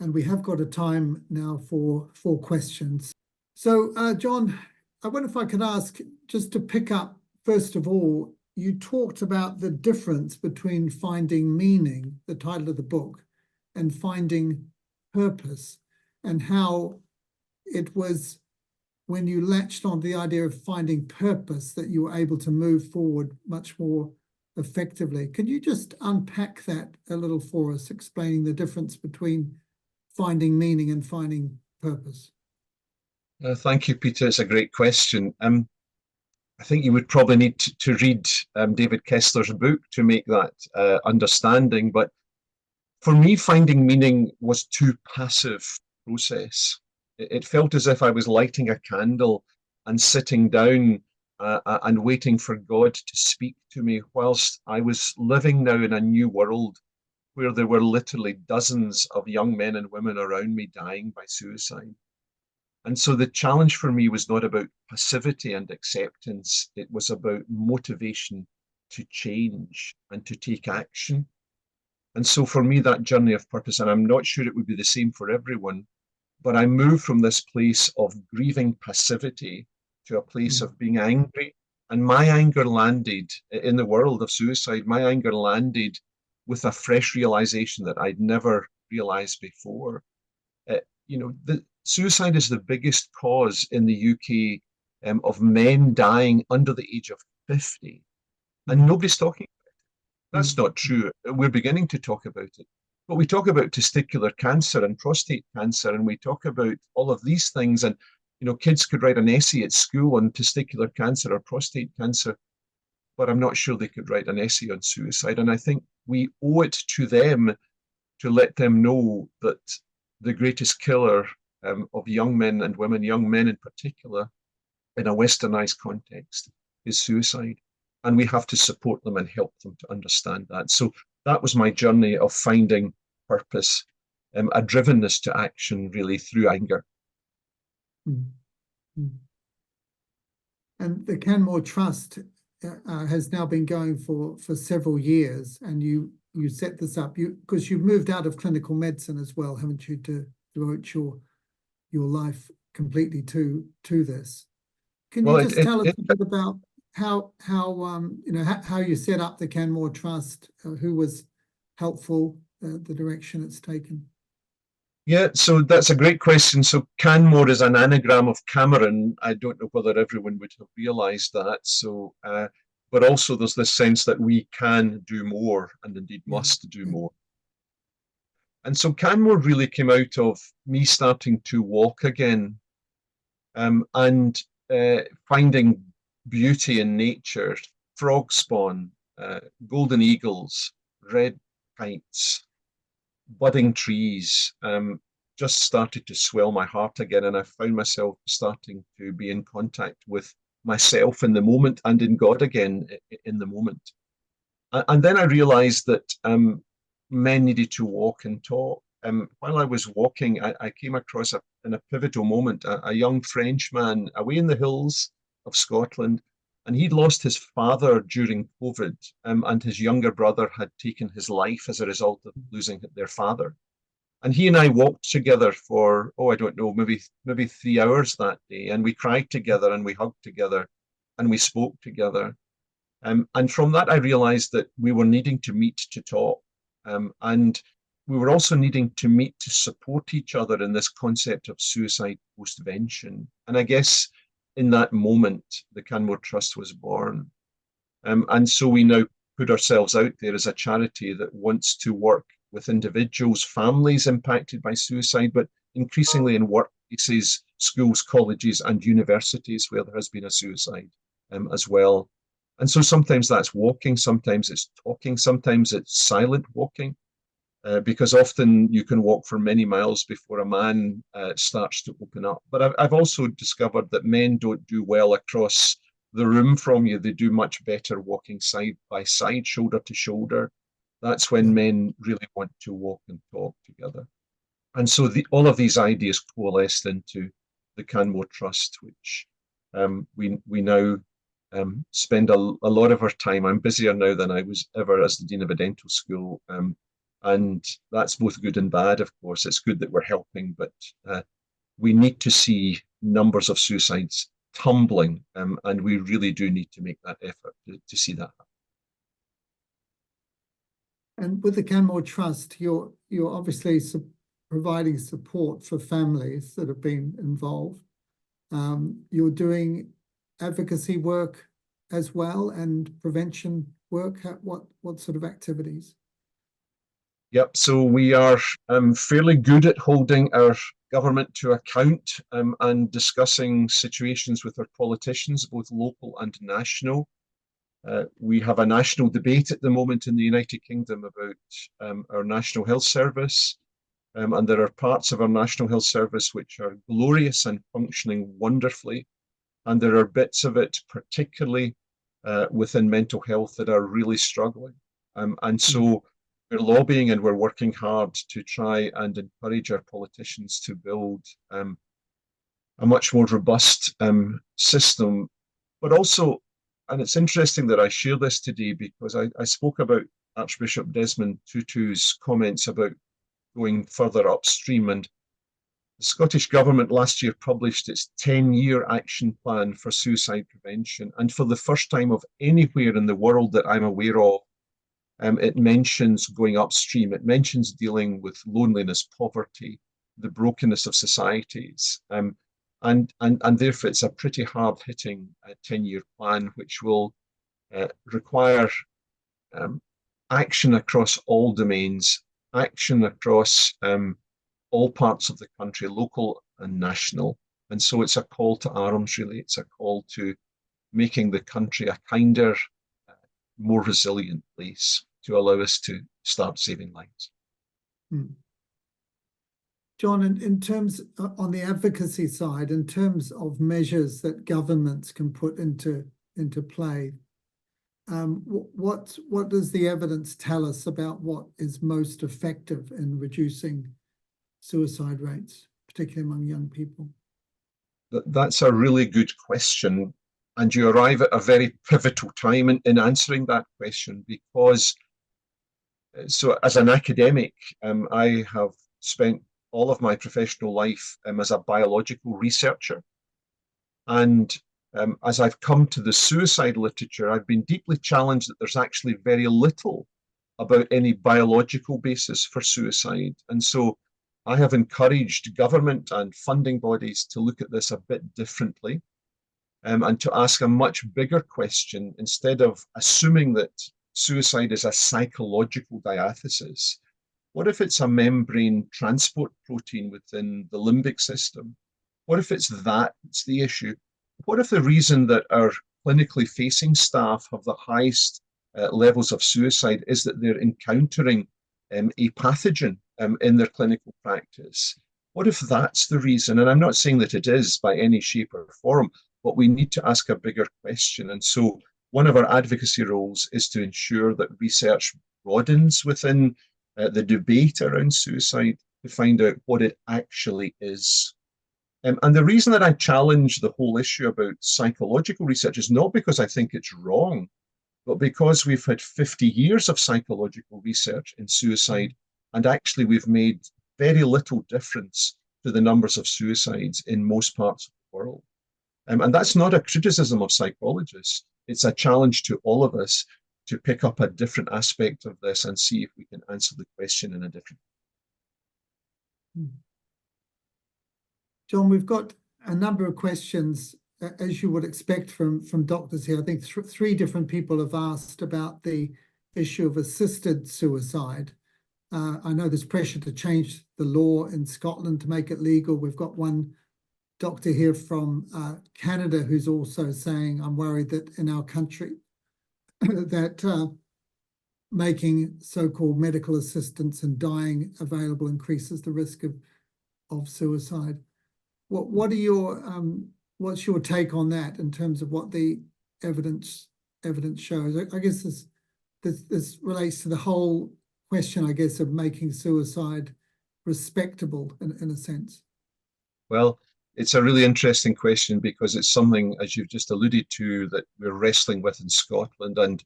And we have got a time now for questions. So, John, I wonder if I could ask, just to pick up, first of all, you talked about the difference between finding meaning, the title of the book, and finding purpose, and how it was when you latched on the idea of finding purpose that you were able to move forward much more effectively. Could you just unpack that a little for us, explaining the difference between finding meaning and finding purpose? Thank you, Peter. It's a great question. I think you would probably need to read David Kessler's book to make that understanding. But for me, finding meaning was too passive process. It felt as if I was lighting a candle and sitting down and waiting for God to speak to me, whilst I was living now in a new world where there were literally dozens of young men and women around me dying by suicide. And so the challenge for me was not about passivity and acceptance. It was about motivation to change and to take action. And so for me, that journey of purpose, and I'm not sure it would be the same for everyone, but I moved from this place of grieving passivity to a place of being angry. And my anger landed in the world of suicide. My anger landed with a fresh realization that I'd never realized before. Suicide is the biggest cause in the UK of men dying under the age of 50. And nobody's talking about it. That's not true. We're beginning to talk about it. But we talk about testicular cancer and prostate cancer, and we talk about all of these things. And, kids could write an essay at school on testicular cancer or prostate cancer, but I'm not sure they could write an essay on suicide. And I think we owe it to them to let them know that the greatest killer of young men and women, young men in particular, in a westernized context, is suicide. And we have to support them and help them to understand that. So that was my journey of finding purpose, a drivenness to action, really, through anger. And the Canmore Trust has now been going for several years, and you set this up because you've moved out of clinical medicine as well, haven't you, to devote your life completely to this. Can you just tell us a bit about how you set up the Canmore Trust, who was helpful, the direction it's taken? Yeah, so that's a great question. So Canmore is an anagram of Cameron. I don't know whether everyone would have realized that. So, but also there's this sense that we can do more and indeed must do more. And so Canmore really came out of me starting to walk again, and finding beauty in nature, frog spawn, golden eagles, red kites, budding trees, just started to swell my heart again. And I found myself starting to be in contact with myself in the moment and in God again in the moment. And then I realized that men needed to walk and talk. While I was walking, I came across in a pivotal moment, a young Frenchman away in the hills of Scotland, and he'd lost his father during COVID, and his younger brother had taken his life as a result of losing their father. And he and I walked together for, I don't know, maybe 3 hours that day, and we cried together and we hugged together and we spoke together. And from that, I realized that we were needing to meet to talk. And we were also needing to meet to support each other in this concept of suicide postvention. And I guess in that moment, the Canmore Trust was born. And so we now put ourselves out there as a charity that wants to work with individuals, families impacted by suicide, but increasingly in workplaces, schools, colleges, and universities where there has been a suicide as well. And so sometimes that's walking, sometimes it's talking, sometimes it's silent walking, because often you can walk for many miles before a man starts to open up. But I've also discovered that men don't do well across the room from you. They do much better walking side by side, shoulder to shoulder. That's when men really want to walk and talk together. And so all of these ideas coalesced into the Canmore Trust, which we now spend a lot of our time. I'm busier now than I was ever as the Dean of a dental school. And that's both good and bad, of course. It's good that we're helping, but we need to see numbers of suicides tumbling, and we really do need to make that effort to see that happen. And with the Canmore Trust, you're obviously providing support for families that have been involved. You're doing advocacy work as well and prevention work. What sort of activities? Yep, so we are fairly good at holding our government to account and discussing situations with our politicians, both local and national. We have a national debate at the moment in the United Kingdom about our National Health Service, and there are parts of our National Health Service which are glorious and functioning wonderfully, and there are bits of it, particularly within mental health, that are really struggling. And so we're lobbying and we're working hard to try and encourage our politicians to build a much more robust system. But also, and it's interesting that I share this today because I spoke about Archbishop Desmond Tutu's comments about going further upstream, and the Scottish Government last year published its 10-year action plan for suicide prevention, and for the first time of anywhere in the world that I'm aware of, it mentions going upstream. It mentions dealing with loneliness, poverty, the brokenness of societies, and therefore it's a pretty hard-hitting 10-year plan, which will require action across all domains, action across all parts of the country, local and national. And so it's a call to arms, really. It's a call to making the country a kinder, more resilient place to allow us to start saving lives. John, in terms on the advocacy side, in terms of measures that governments can put into play, what does the evidence tell us about what is most effective in reducing suicide rates, particularly among young people? That's a really good question. And you arrive at a very pivotal time in answering that question, because so as an academic, I have spent all of my professional life as a biological researcher. And as I've come to the suicide literature, I've been deeply challenged that there's actually very little about any biological basis for suicide. And so I have encouraged government and funding bodies to look at this a bit differently, and to ask a much bigger question. Instead of assuming that suicide is a psychological diathesis, what if it's a membrane transport protein within the limbic system? What if it's that's the issue? What if the reason that our clinically facing staff have the highest levels of suicide is that they're encountering a pathogen in their clinical practice? What if that's the reason? And I'm not saying that it is by any shape or form, but we need to ask a bigger question. And so one of our advocacy roles is to ensure that research broadens within the debate around suicide to find out what it actually is. And the reason that I challenge the whole issue about psychological research is not because I think it's wrong, but because we've had 50 years of psychological research in suicide, and actually we've made very little difference to the numbers of suicides in most parts of the world. And that's not a criticism of psychologists. It's a challenge to all of us to pick up a different aspect of this and see if we can answer the question in a different way. John, we've got a number of questions, as you would expect from doctors here. I think three different people have asked about the issue of assisted suicide. I know there's pressure to change the law in Scotland to make it legal. We've got one doctor here from Canada who's also saying, I'm worried that in our country that making so-called medical assistance and dying available increases the risk of suicide. What are your what's your take on that in terms of what the evidence shows? I guess this relates to the whole question, I guess, of making suicide respectable in a sense. Well, it's a really interesting question because it's something, as you've just alluded to, that we're wrestling with in Scotland, and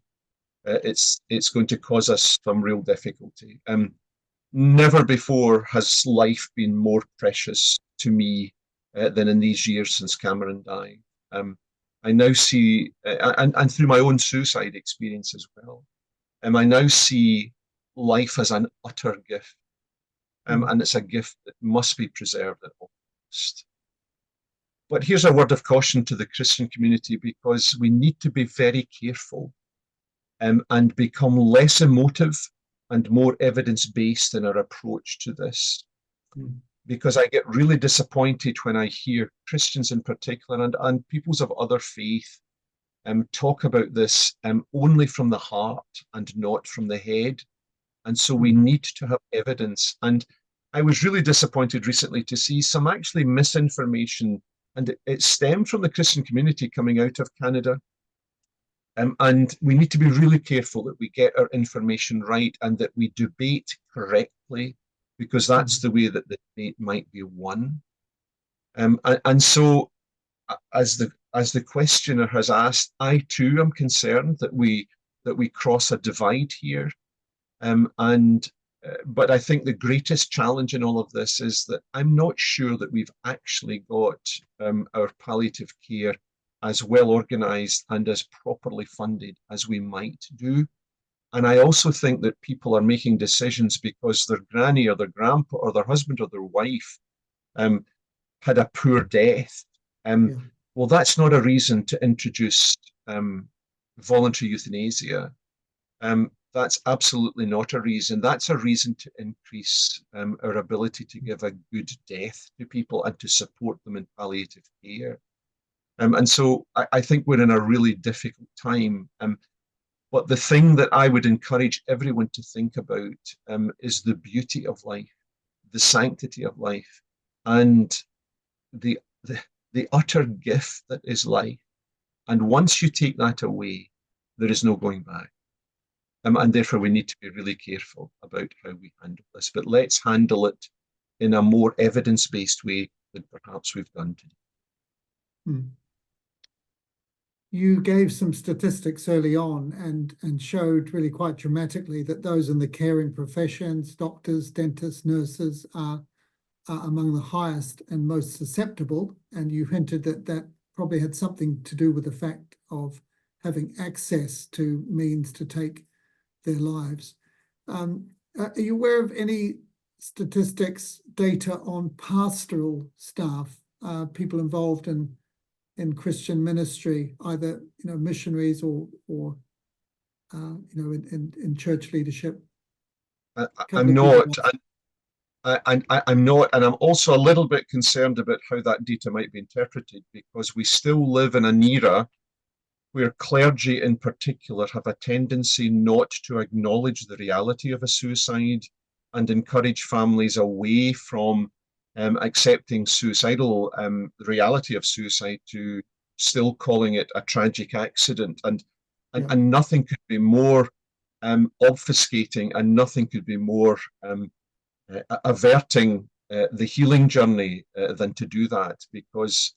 it's going to cause us some real difficulty. Never before has life been more precious to me than in these years since Cameron died. I now see, and through my own suicide experience as well, I now see life as an utter gift, and it's a gift that must be preserved at all costs. But here's a word of caution to the Christian community, because we need to be very careful and become less emotive and more evidence-based in our approach to this. Because I get really disappointed when I hear Christians in particular and peoples of other faith talk about this only from the heart and not from the head. And so we need to have evidence. And I was really disappointed recently to see some actually misinformation, and it stemmed from the Christian community coming out of Canada. And we need to be really careful that we get our information right and that we debate correctly, because that's the way that the debate might be won. And so, as the questioner has asked, I too am concerned that we cross a divide here. But I think the greatest challenge in all of this is that I'm not sure that we've actually got our palliative care as well organized and as properly funded as we might do. And I also think that people are making decisions because their granny or their grandpa or their husband or their wife had a poor death. Well, that's not a reason to introduce voluntary euthanasia. That's absolutely not a reason. That's a reason to increase our ability to give a good death to people and to support them in palliative care. And so I think we're in a really difficult time. But the thing that I would encourage everyone to think about is the beauty of life, the sanctity of life, and the utter gift that is life. And once you take that away, there is no going back. And therefore, we need to be really careful about how we handle this. But let's handle it in a more evidence-based way than perhaps we've done today. You gave some statistics early on and showed really quite dramatically that those in the caring professions, doctors, dentists, nurses, are among the highest and most susceptible. And you hinted that that probably had something to do with the fact of having access to means to take their lives. Are you aware of any statistics, data on pastoral staff, people involved in Christian ministry, either missionaries or in church leadership? I'm not, I'm not, and I'm also a little bit concerned about how that data might be interpreted, because we still live in an era where clergy in particular have a tendency not to acknowledge the reality of a suicide and encourage families away from accepting suicidal, the reality of suicide, to still calling it a tragic accident. And nothing could be more obfuscating, and nothing could be more averting the healing journey than to do that, because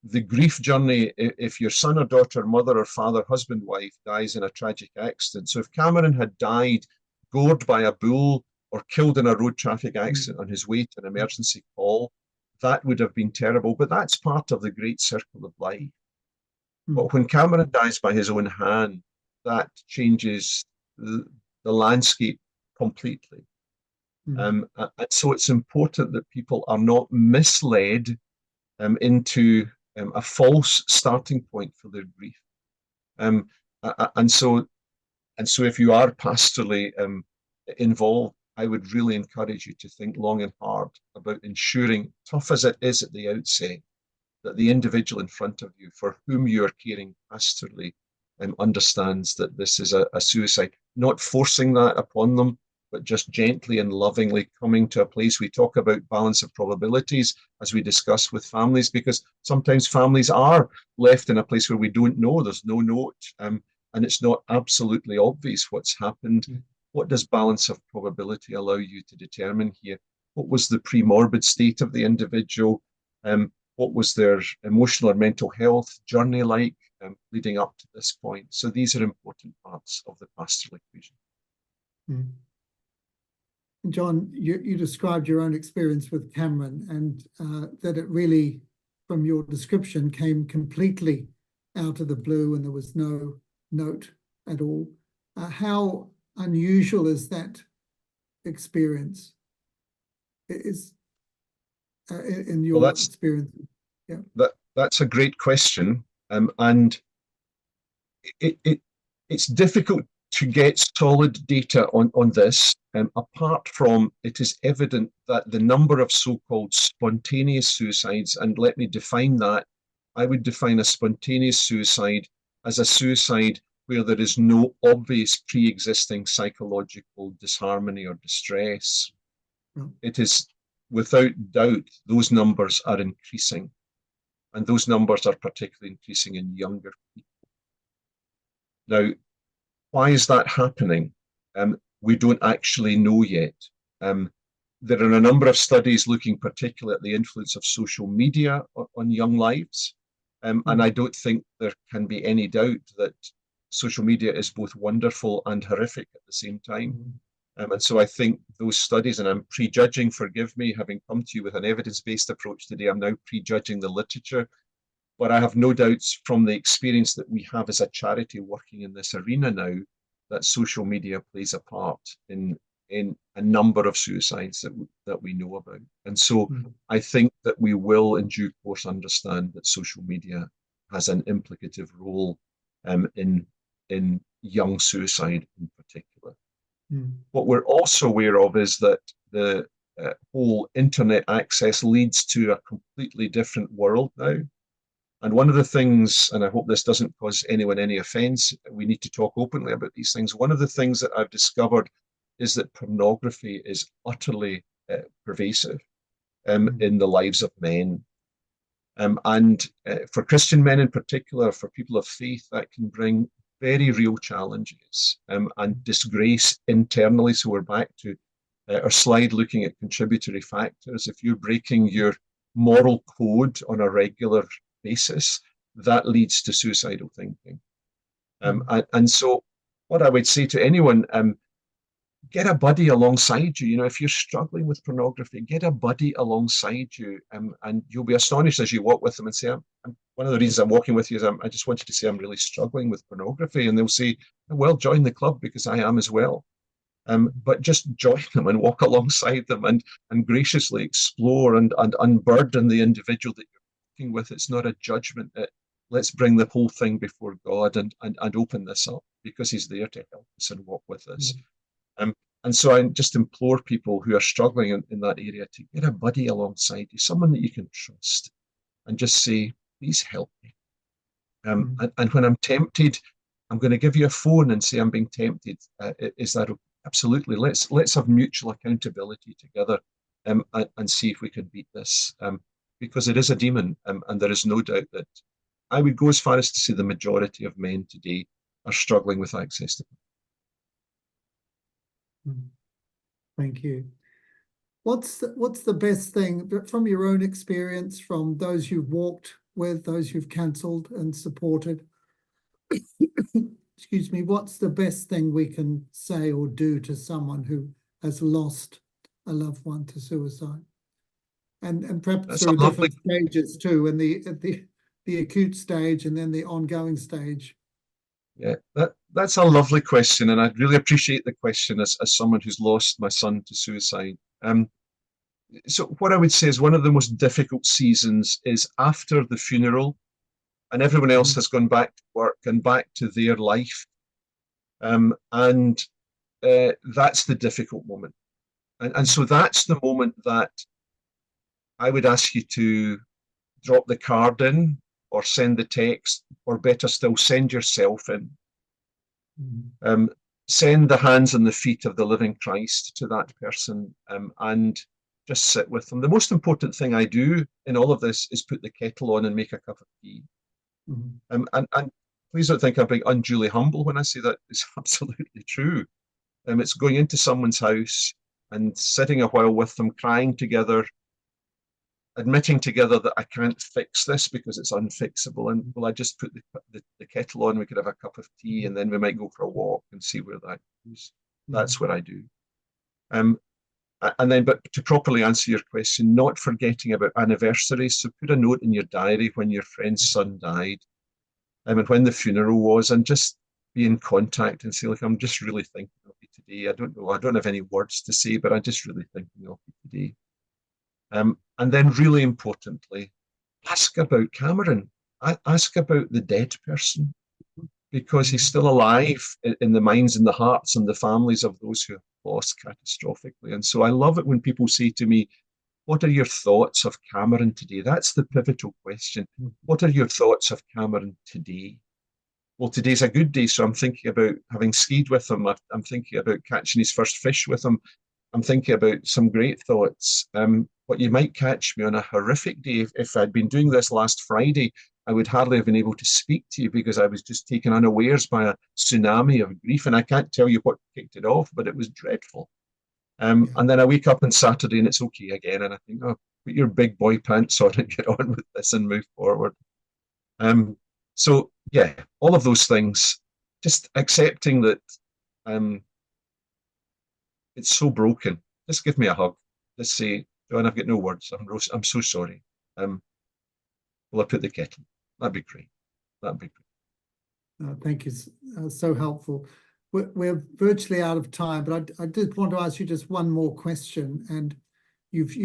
the grief journey, if your son or daughter, mother or father, husband, wife dies in a tragic accident. So if Cameron had died gored by a bull or killed in a road traffic accident on his way to an emergency call, that would have been terrible. But that's part of the great circle of life. But when Cameron dies by his own hand, that changes the landscape completely. And so it's important that people are not misled into a false starting point for their grief. And so if you are pastorally involved, I would really encourage you to think long and hard about ensuring, tough as it is at the outset, that the individual in front of you for whom you are caring pastorally understands that this is a suicide, not forcing that upon them, but just gently and lovingly coming to a place. We talk about balance of probabilities as we discuss with families, because sometimes families are left in a place where we don't know, there's no note, and it's not absolutely obvious what's happened. What does balance of probability allow you to determine here? What was the pre-morbid state of the individual? What was their emotional or mental health journey like leading up to this point? So these are important parts of the pastoral equation. Mm. John, you described your own experience with Cameron, and that it really, from your description, came completely out of the blue and there was no note at all. How unusual is that experience? Is in your experience? Yeah, that's a great question, and it's difficult to get solid data on this. Apart from, it is evident that the number of so-called spontaneous suicides, and let me define that, I would define a spontaneous suicide as a suicide where there is no obvious pre-existing psychological disharmony or distress. It is, without doubt, those numbers are increasing, and those numbers are particularly increasing in younger people. Now, why is that happening? We don't actually know yet. There are a number of studies looking particularly at the influence of social media on young lives. And I don't think there can be any doubt that social media is both wonderful and horrific at the same time. And so I think those studies, and I'm prejudging, forgive me, having come to you with an evidence-based approach today, I'm now prejudging the literature. But I have no doubts from the experience that we have as a charity working in this arena now, that social media plays a part in a number of suicides that we know about. And so I think that we will in due course understand that social media has an implicative role in young suicide in particular. What we're also aware of is that the whole internet access leads to a completely different world now. And one of the things, and I hope this doesn't cause anyone any offense, we need to talk openly about these things. One of the things that I've discovered is that pornography is utterly pervasive in the lives of men. And for Christian men in particular, for people of faith, that can bring very real challenges and disgrace internally. So we're back to our slide looking at contributory factors. If you're breaking your moral code on a regular basis, that leads to suicidal thinking. And so what I would say to anyone, get a buddy alongside you. You know, if you're struggling with pornography, get a buddy alongside you, and you'll be astonished as you walk with them and say, one of the reasons I'm walking with you is I just want you to say I'm really struggling with pornography. And they'll say, well, join the club because I am as well. But just join them and walk alongside them and graciously explore and unburden the individual that you're working with. It's not a judgment. Let's bring the whole thing before God and open this up, because he's there to help us and walk with us. And so I just implore people who are struggling in that area to get a buddy alongside you, someone that you can trust, and just say, please help me. And when I'm tempted, I'm going to give you a phone and say, I'm being tempted. Is that okay? Absolutely. Let's have mutual accountability together and see if we can beat this, because it is a demon, and there is no doubt that I would go as far as to say the majority of men today are struggling with access to. Thank you. What's the best thing from your own experience, from those you've walked with, those you've counseled and supported? Excuse me, what's the best thing we can say or do to someone who has lost a loved one to suicide? And perhaps there are different stages too, in the acute stage and then the ongoing stage. Yeah, that's a lovely question, and I really appreciate the question as someone who's lost my son to suicide. So what I would say is one of the most difficult seasons is after the funeral, and everyone else has gone back to work and back to their life, and that's the difficult moment. And so that's the moment that I would ask you to drop the card in or send the text, or better still, send yourself in. Send the hands and the feet of the living Christ to that person, and just sit with them. The most important thing I do in all of this is put the kettle on and make a cup of tea. And please don't think I'm being unduly humble when I say that. It's absolutely true. It's going into someone's house and sitting a while with them, crying together, admitting together that I can't fix this because it's unfixable. And well, I just put the kettle on, we could have a cup of tea, and then we might go for a walk and see where that goes. That's what I do. And then, but to properly answer your question, not forgetting about anniversaries. So put a note in your diary when your friend's son died, and when the funeral was, and just be in contact and say, look, I'm just really thinking of you today. I don't know, I don't have any words to say, but I'm just really thinking of you today. And then really importantly, ask about Cameron. Ask about the dead person, because he's still alive in the minds and the hearts and the families of those who have lost catastrophically. And so I love it when people say to me, what are your thoughts of Cameron today? That's the pivotal question. What are your thoughts of Cameron today? Well, today's a good day, so I'm thinking about having skied with him. I'm thinking about catching his first fish with him. I'm thinking about some great thoughts. But you might catch me on a horrific day. If I'd been doing this last Friday, I would hardly have been able to speak to you because I was just taken unawares by a tsunami of grief. And I can't tell you what kicked it off, but it was dreadful. And then I wake up on Saturday and it's okay again. And I think, oh, put your big boy pants on and get on with this and move forward. So yeah, all of those things, just accepting that it's so broken. Just give me a hug. Just say, John, I've got no words. I'm so sorry. Will I put the kettle? That'd be great. That'd be great. Thank you. So helpful. We're virtually out of time, but I did want to ask you just one more question. And you've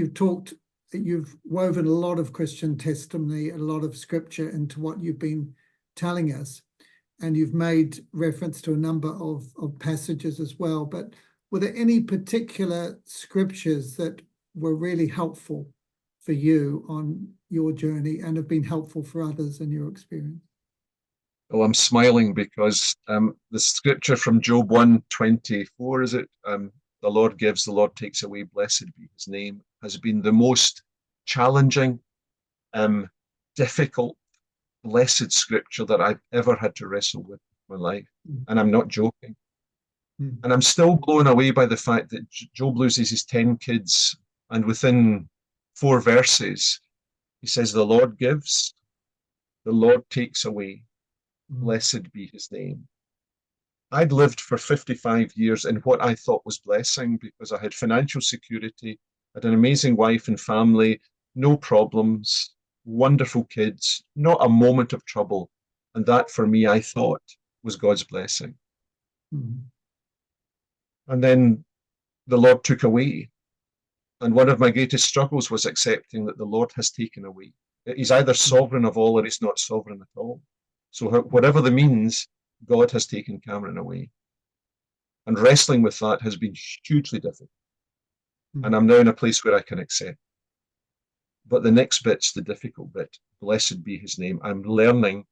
woven a lot of Christian testimony, a lot of scripture into what you've been telling us, and you've made reference to a number of passages as well. But were there any particular scriptures that were really helpful for you on your journey and have been helpful for others in your experience? Oh, I'm smiling because the scripture from Job 1:24, is it? The Lord gives, the Lord takes away, blessed be his name, has been the most challenging, difficult, blessed scripture that I've ever had to wrestle with in my life. And I'm not joking. And I'm still blown away by the fact that Job loses his 10 kids, and within 4 verses, he says, the Lord gives, the Lord takes away, blessed be his name. I'd lived for 55 years in what I thought was blessing because I had financial security, had an amazing wife and family, no problems, wonderful kids, not a moment of trouble. And that for me, I thought was God's blessing. And then the Lord took away. And one of my greatest struggles was accepting that the Lord has taken away. He's either sovereign of all or he's not sovereign at all. So whatever the means, God has taken Cameron away. And wrestling with that has been hugely difficult. And I'm now in a place where I can accept. But the next bit's the difficult bit. Blessed be his name. I'm learning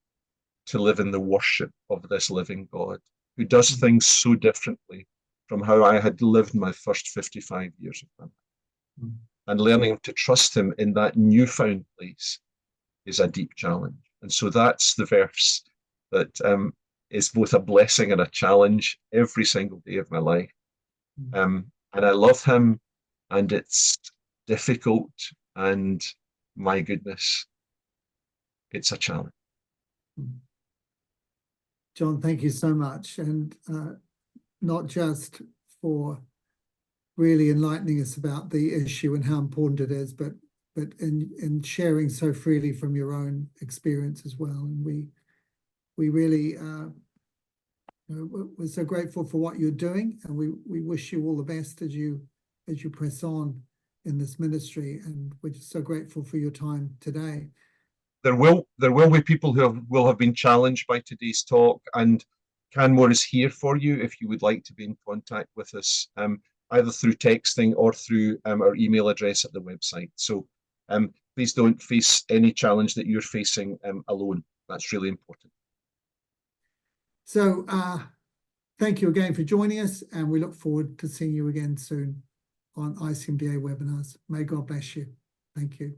to live in the worship of this living God who does things so differently from how I had lived my first 55 years of my life. And learning to trust him in that newfound place is a deep challenge. And so that's the verse that is both a blessing and a challenge every single day of my life. And I love him, and it's difficult, and my goodness, it's a challenge. John, thank you so much. And not just for really enlightening us about the issue and how important it is, but in sharing so freely from your own experience as well. And we really we're so grateful for what you're doing, and we wish you all the best as you press on in this ministry. And we're just so grateful for your time today. There will be people who will have been challenged by today's talk, and Canmore is here for you if you would like to be in contact with us. either through texting or through our email address at the website. So please don't face any challenge that you're facing alone. That's really important. So thank you again for joining us, and we look forward to seeing you again soon on ICMDA webinars. May God bless you. Thank you.